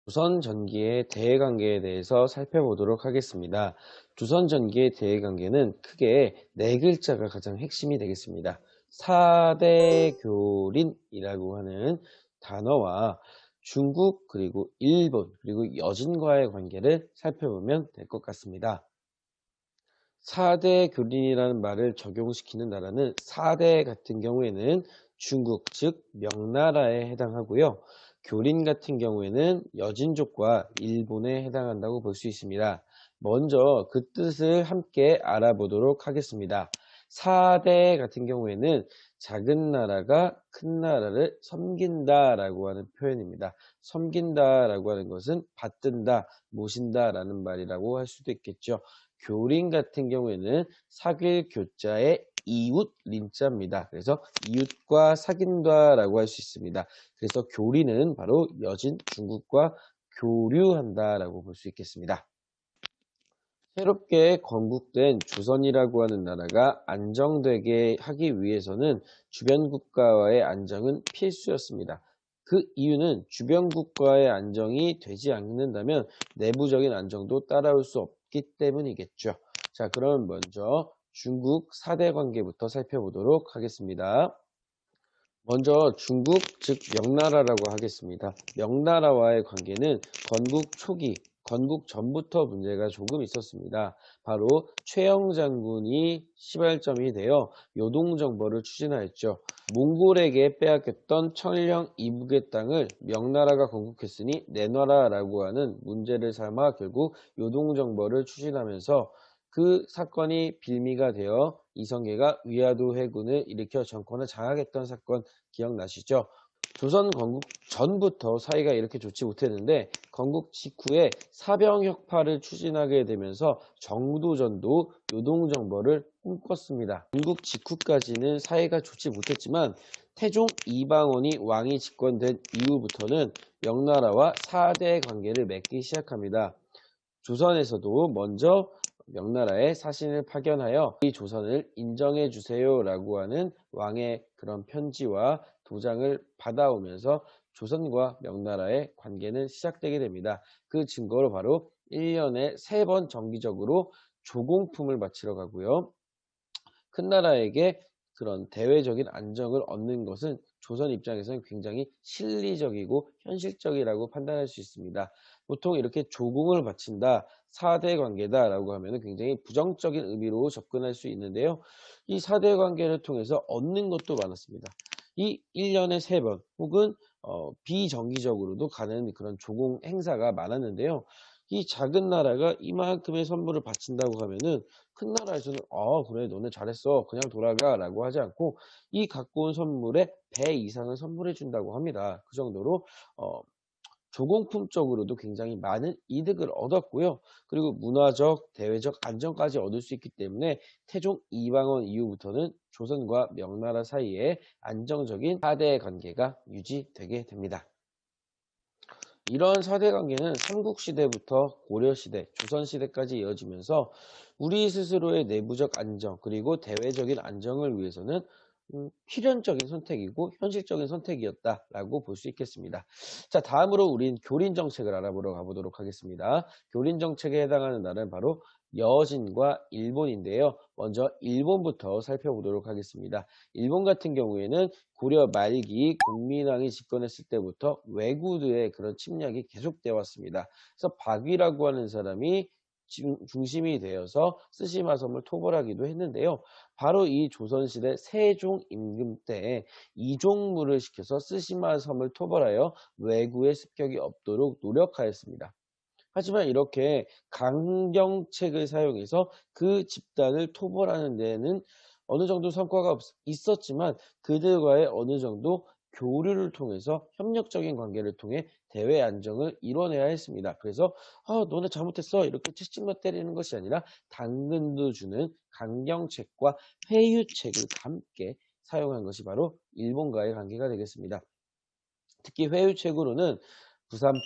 조선 전기의 대외관계에 대해서 살펴보도록 하겠습니다. 조선 전기의 대외관계는 크게 네 글자가 가장 핵심이 되겠습니다. 사대교린이라고 하는 단어와 중국 그리고 일본 그리고 여진과의 관계를 살펴보면 될 것 같습니다. 사대교린이라는 말을 적용시키는 나라는 사대 같은 경우에는 중국, 즉 명나라에 해당하고요. 교린 같은 경우에는 여진족과 일본에 해당한다고 볼 수 있습니다. 먼저 그 뜻을 함께 알아보도록 하겠습니다. 사대 같은 경우에는 작은 나라가 큰 나라를 섬긴다라고 하는 표현입니다. 섬긴다라고 하는 것은 받든다, 모신다라는 말이라고 할 수도 있겠죠. 교린 같은 경우에는 사귈 교자의 이웃 린자입니다. 그래서 이웃과 사귄다라고 할 수 있습니다. 그래서 교린은 바로 여진 중국과 교류한다라고 볼 수 있겠습니다. 새롭게 건국된 조선이라고 하는 나라가 안정되게 하기 위해서는 주변 국가와의 안정은 필수였습니다. 그 이유는 주변 국가의 안정이 되지 않는다면 내부적인 안정도 따라올 수 없기 때문이겠죠. 자, 그럼 먼저 중국 4대 관계부터 살펴보도록 하겠습니다. 먼저 중국, 즉 명나라라고 하겠습니다. 명나라와의 관계는 건국 초기, 건국 전부터 문제가 조금 있었습니다. 바로 최영 장군이 시발점이 되어 요동정벌을 추진하였죠. 몽골에게 빼앗겼던 천령 이북의 땅을 명나라가 건국했으니 내놔라라고 하는 문제를 삼아 결국 요동정벌을 추진하면서 그 사건이 빌미가 되어 이성계가 위화도 해군을 일으켜 정권을 장악했던 사건 기억나시죠? 조선 건국 전부터 사이가 이렇게 좋지 못했는데 건국 직후에 사병혁파를 추진하게 되면서 정도전도 요동정벌을 꿈꿨습니다. 건국 직후까지는 사이가 좋지 못했지만 태종 이방원이 왕이 집권된 이후부터는 명나라와 4대 관계를 맺기 시작합니다. 조선에서도 먼저 명나라에 사신을 파견하여 이 조선을 인정해 주세요 라고 하는 왕의 그런 편지와 도장을 받아오면서 조선과 명나라의 관계는 시작되게 됩니다. 그 증거로 바로 1년에 3번 정기적으로 조공품을 바치러 가고요. 큰 나라에게 그런 대외적인 안정을 얻는 것은 조선 입장에서는 굉장히 실리적이고 현실적이라고 판단할 수 있습니다. 보통 이렇게 조공을 바친다, 4대 관계다라고 하면 굉장히 부정적인 의미로 접근할 수 있는데요. 이 4대 관계를 통해서 얻는 것도 많았습니다. 이 1년에 3번 혹은 비정기적으로도 가는 그런 조공 행사가 많았는데요. 이 작은 나라가 이만큼의 선물을 바친다고 하면은 큰 나라에서는 그래 너네 잘했어 그냥 돌아가 라고 하지 않고 이 갖고 온 선물의 배 이상을 선물해 준다고 합니다. 그 정도로 조공품적으로도 굉장히 많은 이득을 얻었고요. 그리고 문화적, 대외적 안정까지 얻을 수 있기 때문에 태종 이방원 이후부터는 조선과 명나라 사이에 안정적인 4대 관계가 유지되게 됩니다. 이러한 4대 관계는 삼국시대부터 고려시대, 조선시대까지 이어지면서 우리 스스로의 내부적 안정 그리고 대외적인 안정을 위해서는 필연적인 선택이고 현실적인 선택이었다라고 볼 수 있겠습니다. 자, 다음으로 우린 교린 정책을 알아보러 가보도록 하겠습니다. 교린 정책에 해당하는 나라는 바로 여진과 일본인데요. 먼저 일본부터 살펴보도록 하겠습니다. 일본 같은 경우에는 고려 말기 국민왕이 집권했을 때부터 왜구들의 그런 침략이 계속되어 왔습니다. 그래서 박위라고 하는 사람이 중심이 되어서 쓰시마 섬을 토벌하기도 했는데요. 바로 이 조선시대 세종 임금 때 이종무를 시켜서 쓰시마 섬을 토벌하여 왜구의 습격이 없도록 노력하였습니다. 하지만 이렇게 강경책을 사용해서 그 집단을 토벌하는 데에는 어느 정도 성과가 있었지만 그들과의 어느 정도 교류를 통해서 협력적인 관계를 통해 대외 안정을 이뤄내야 했습니다. 그래서 너네 잘못했어 이렇게 채찍만 때리는 것이 아니라 당근도 주는 강경책과 회유책을 함께 사용한 것이 바로 일본과의 관계가 되겠습니다. 특히 회유책으로는 부산포,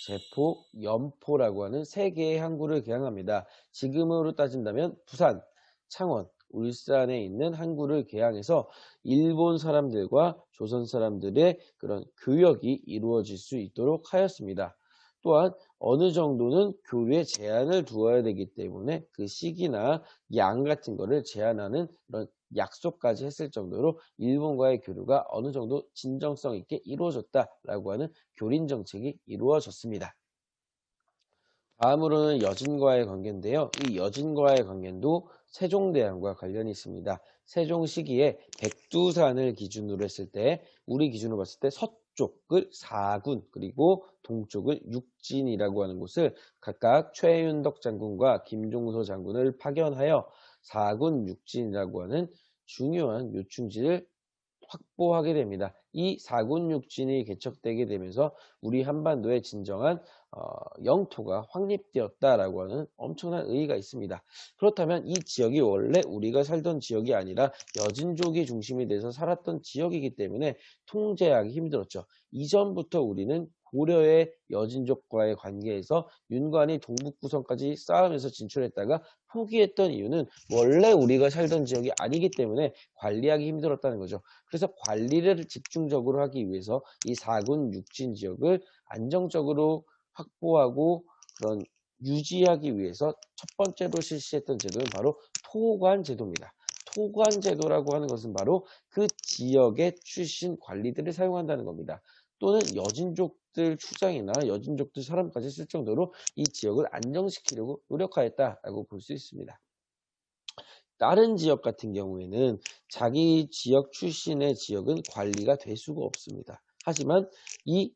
제포, 연포라고 하는 3개의 항구를 개항합니다. 지금으로 따진다면 부산, 창원, 울산에 있는 항구를 개항해서 일본 사람들과 조선 사람들의 그런 교역이 이루어질 수 있도록 하였습니다. 또한 어느 정도는 교류에 제한을 두어야 되기 때문에 그 시기나 양 같은 거를 제한하는 그런 약속까지 했을 정도로 일본과의 교류가 어느 정도 진정성 있게 이루어졌다라고 하는 교린 정책이 이루어졌습니다. 다음으로는 여진과의 관계인데요. 이 여진과의 관계도 세종대왕과 관련이 있습니다. 세종 시기에 백두산을 기준으로 했을 때 우리 기준으로 봤을 때 서쪽을 사군 그리고 동쪽을 육진이라고 하는 곳을 각각 최윤덕 장군과 김종서 장군을 파견하여 사군 육진이라고 하는 중요한 요충지를 확보하게 됩니다. 이 사군육진이 개척되게 되면서 우리 한반도의 진정한 영토가 확립되었다라고 하는 엄청난 의의가 있습니다. 그렇다면 이 지역이 원래 우리가 살던 지역이 아니라 여진족이 중심이 돼서 살았던 지역이기 때문에 통제하기 힘들었죠. 이전부터 우리는 고려의 여진족과의 관계에서 윤관이 동북부선까지 싸우면서 진출했다가 포기했던 이유는 원래 우리가 살던 지역이 아니기 때문에 관리하기 힘들었다는 거죠. 그래서 관리를 집중적으로 하기 위해서 이 4군 육진 지역을 안정적으로 확보하고 그런 유지하기 위해서 첫 번째로 실시했던 제도는 바로 토관 제도입니다. 토관 제도라고 하는 것은 바로 그 지역의 출신 관리들을 사용한다는 겁니다. 또는 여진족들 추장이나 여진족들 사람까지 쓸 정도로 이 지역을 안정시키려고 노력하였다라고 볼 수 있습니다. 다른 지역 같은 경우에는 자기 지역 출신의 지역은 관리가 될 수가 없습니다. 하지만 이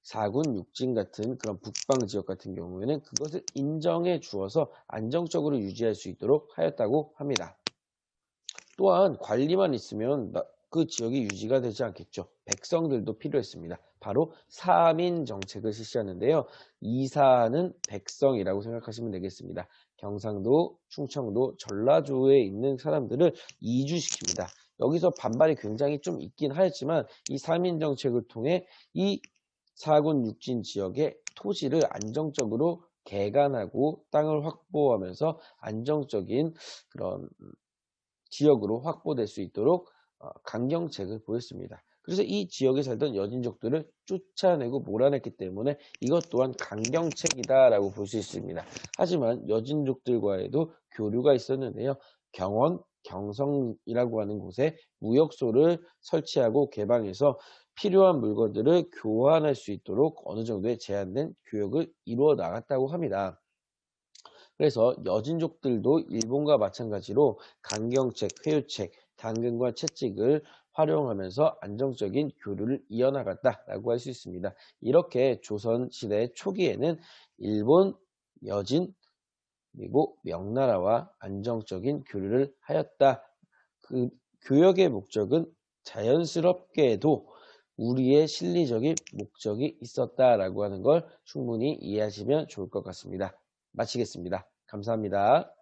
4군 6진 같은 그런 북방 지역 같은 경우에는 그것을 인정해 주어서 안정적으로 유지할 수 있도록 하였다고 합니다. 또한 관리만 있으면 그 지역이 유지가 되지 않겠죠. 백성들도 필요했습니다. 바로 사민 정책을 실시하는데요. 이사는 백성이라고 생각하시면 되겠습니다. 경상도, 충청도, 전라도에 있는 사람들을 이주시킵니다. 여기서 반발이 굉장히 좀 있긴 하였지만 이 사민 정책을 통해 이 4군 6진 지역의 토지를 안정적으로 개간하고 땅을 확보하면서 안정적인 그런 지역으로 확보될 수 있도록 강경책을 보였습니다. 그래서 이 지역에 살던 여진족들을 쫓아내고 몰아냈기 때문에 이것 또한 강경책이다라고 볼 수 있습니다. 하지만 여진족들과에도 교류가 있었는데요. 경원, 경성이라고 하는 곳에 무역소를 설치하고 개방해서 필요한 물건들을 교환할 수 있도록 어느 정도의 제한된 교역을 이루어 나갔다고 합니다. 그래서 여진족들도 일본과 마찬가지로 강경책, 회유책, 당근과 채찍을 활용하면서 안정적인 교류를 이어나갔다라고 할 수 있습니다. 이렇게 조선시대 초기에는 일본, 여진, 그리고 명나라와 안정적인 교류를 하였다. 그 교역의 목적은 자연스럽게도 우리의 실리적인 목적이 있었다라고 하는 걸 충분히 이해하시면 좋을 것 같습니다. 마치겠습니다. 감사합니다.